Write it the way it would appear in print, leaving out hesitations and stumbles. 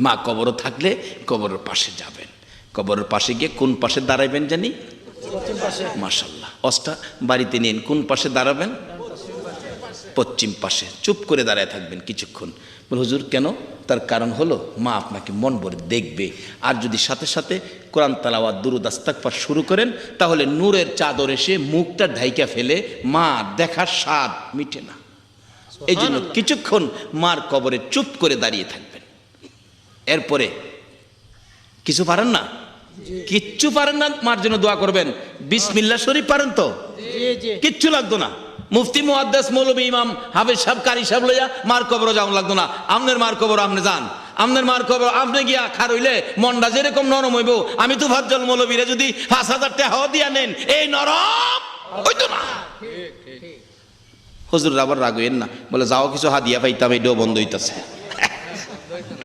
মা কবরও থাকলে কবরের পাশে যাবেন, কবরের পাশে গিয়ে কোন পাশে দাঁড়াবেন জানি? মাশাআল্লাহ, অস্টা বাড়িতে নিন, কোন পাশে দাঁড়াবেন? পশ্চিম পাশে। চুপ করে দাঁড়ায় থাকবেন কিছুক্ষণ। বল হুজুর কেন? তার কারণ হলো মা আপনাকে মন ভরে দেখবে। আর যদি সাথে সাথে কোরআন তেলাওয়াত দুরূদ ইস্তিগফার শুরু করেন তাহলে নূরের চাদর এসে মুখটা ঢাইকা ফেলে, মা দেখার স্বাদ মিটে না। এই জন্য কিছুক্ষণ মার কবরে চুপ করে দাঁড়িয়ে থাকবেন। এরপরে কিছু পারেন না? কিচ্ছু পারেন না, মার জন্য দোয়া করবেন। বিসমিল্লাহ শরীফ পারেন তো? কিচ্ছু লাগতো না। মুফতি মুহাদ্দিস মৌলভী ইমাম হাফেজ সাহেব কারি সাহেব লইয়া মার কবর যাওয়া লাগতো না। আমনের মার কবর আপনি যান, আমনের মার কবর আপনি গিয়া খার হইলে মনটা যেরকম নরম হইব, আমি তো ফাজ্জল মৌলভীরে যদি ৫,০০০ টাকা দিয়া নেন এই নরম হইতো না। হুজুর আবার রাগ হইেন না, বলে যাও কিছু হাদিয়া পাইতাম, এটাও বন্ধ হইতাছে।